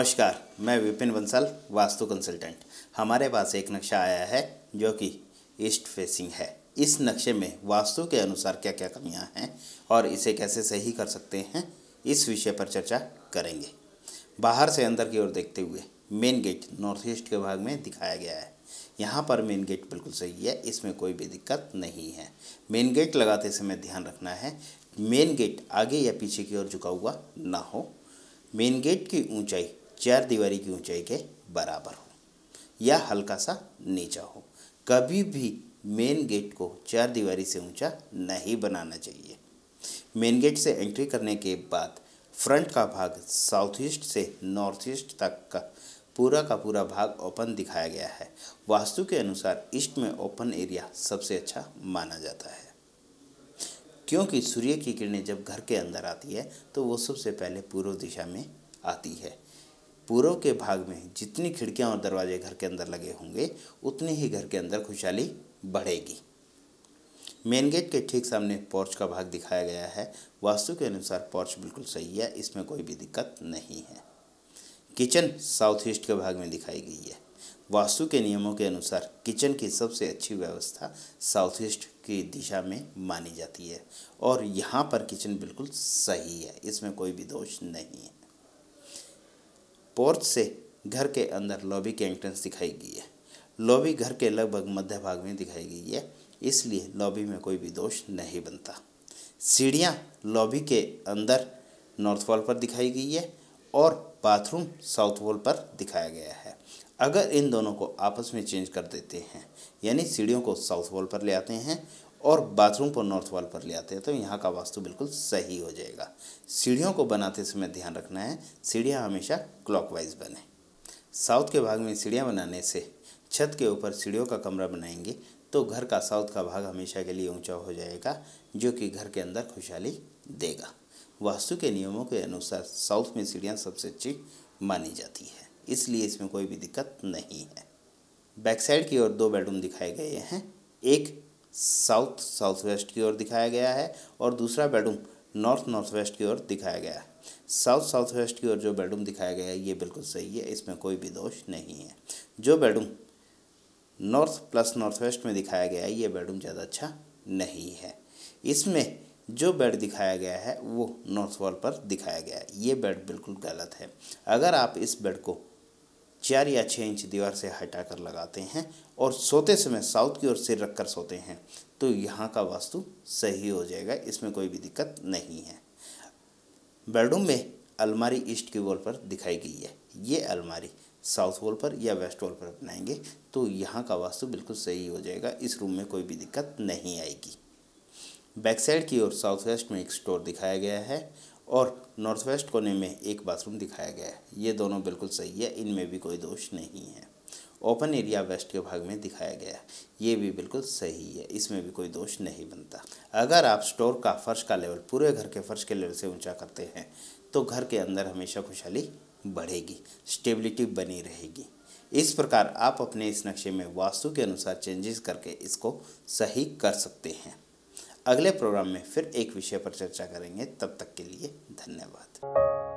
नमस्कार, मैं विपिन बंसल, वास्तु कंसल्टेंट। हमारे पास एक नक्शा आया है जो कि ईस्ट फेसिंग है। इस नक्शे में वास्तु के अनुसार क्या क्या कमियां हैं और इसे कैसे सही कर सकते हैं, इस विषय पर चर्चा करेंगे। बाहर से अंदर की ओर देखते हुए मेन गेट नॉर्थ ईस्ट के भाग में दिखाया गया है। यहाँ पर मेन गेट बिल्कुल सही है, इसमें कोई भी दिक्कत नहीं है। मेन गेट लगाते समय ध्यान रखना है मेन गेट आगे या पीछे की ओर झुका हुआ ना हो। मेन गेट की ऊंचाई 4 दीवारी की ऊंचाई के बराबर हो या हल्का सा नीचा हो। कभी भी मेन गेट को 4 दीवारी से ऊंचा नहीं बनाना चाहिए। मेन गेट से एंट्री करने के बाद फ्रंट का भाग साउथ ईस्ट से नॉर्थ ईस्ट तक का पूरा भाग ओपन दिखाया गया है। वास्तु के अनुसार ईस्ट में ओपन एरिया सबसे अच्छा माना जाता है, क्योंकि सूर्य की किरणें जब घर के अंदर आती है तो वो सबसे पहले पूर्व दिशा में आती है। पूर्व के भाग में जितनी खिड़कियां और दरवाजे घर के अंदर लगे होंगे उतनी ही घर के अंदर खुशहाली बढ़ेगी। मेन गेट के ठीक सामने पोर्च का भाग दिखाया गया है। वास्तु के अनुसार पोर्च बिल्कुल सही है, इसमें कोई भी दिक्कत नहीं है। किचन साउथ ईस्ट के भाग में दिखाई गई है। वास्तु के नियमों के अनुसार किचन की सबसे अच्छी व्यवस्था साउथ ईस्ट की दिशा में मानी जाती है और यहाँ पर किचन बिल्कुल सही है, इसमें कोई भी दोष नहीं है। पोर्च से घर के अंदर लॉबी की एंट्रेंस दिखाई गई है। लॉबी घर के लगभग मध्य भाग में दिखाई गई है, इसलिए लॉबी में कोई भी दोष नहीं बनता। सीढ़ियाँ लॉबी के अंदर नॉर्थ वॉल पर दिखाई गई है और बाथरूम साउथ वॉल पर दिखाया गया है। अगर इन दोनों को आपस में चेंज कर देते हैं, यानी सीढ़ियों को साउथ वॉल पर ले आते हैं और बाथरूम को नॉर्थ वॉल पर ले आते हैं, तो यहाँ का वास्तु बिल्कुल सही हो जाएगा। सीढ़ियों को बनाते समय ध्यान रखना है सीढ़ियाँ हमेशा क्लॉकवाइज बने। साउथ के भाग में सीढ़ियाँ बनाने से छत के ऊपर सीढ़ियों का कमरा बनाएंगे तो घर का साउथ का भाग हमेशा के लिए ऊंचा हो जाएगा, जो कि घर के अंदर खुशहाली देगा। वास्तु के नियमों के अनुसार साउथ में सीढ़ियाँ सबसे अच्छी मानी जाती है, इसलिए इसमें कोई भी दिक्कत नहीं है। बैक साइड की ओर 2 बेडरूम दिखाए गए हैं। एक साउथ वेस्ट की ओर दिखाया गया है और दूसरा बेडरूम नॉर्थ वेस्ट की ओर दिखाया गया है। साउथ वेस्ट की ओर जो बेडरूम दिखाया गया है ये बिल्कुल सही है, इसमें कोई भी दोष नहीं है। जो बेडरूम नॉर्थ वेस्ट में दिखाया गया है ये बेडरूम ज़्यादा अच्छा नहीं है। इसमें जो बेड दिखाया गया है वो नॉर्थ वॉल पर दिखाया गया है, ये बेड बिल्कुल गलत है। अगर आप इस बेड को 4 या 6 इंच दीवार से हटाकर लगाते हैं और सोते समय साउथ की ओर सिर रखकर सोते हैं तो यहाँ का वास्तु सही हो जाएगा, इसमें कोई भी दिक्कत नहीं है। बेडरूम में अलमारी ईस्ट की वॉल पर दिखाई गई है। ये अलमारी साउथ वॉल पर या वेस्ट वॉल पर बनाएंगे तो यहाँ का वास्तु बिल्कुल सही हो जाएगा, इस रूम में कोई भी दिक्कत नहीं आएगी। बैक साइड की ओर साउथ वेस्ट में एक स्टोर दिखाया गया है और नॉर्थ वेस्ट कोने में एक बाथरूम दिखाया गया है। ये दोनों बिल्कुल सही है, इनमें भी कोई दोष नहीं है। ओपन एरिया वेस्ट के भाग में दिखाया गया है, ये भी बिल्कुल सही है, इसमें भी कोई दोष नहीं बनता। अगर आप स्टोर का फर्श का लेवल पूरे घर के फर्श के लेवल से ऊंचा करते हैं तो घर के अंदर हमेशा खुशहाली बढ़ेगी, स्टेबिलिटी बनी रहेगी। इस प्रकार आप अपने इस नक्शे में वास्तु के अनुसार चेंजेस करके इसको सही कर सकते हैं। अगले प्रोग्राम में फिर एक विषय पर चर्चा करेंगे, तब तक के लिए धन्यवाद।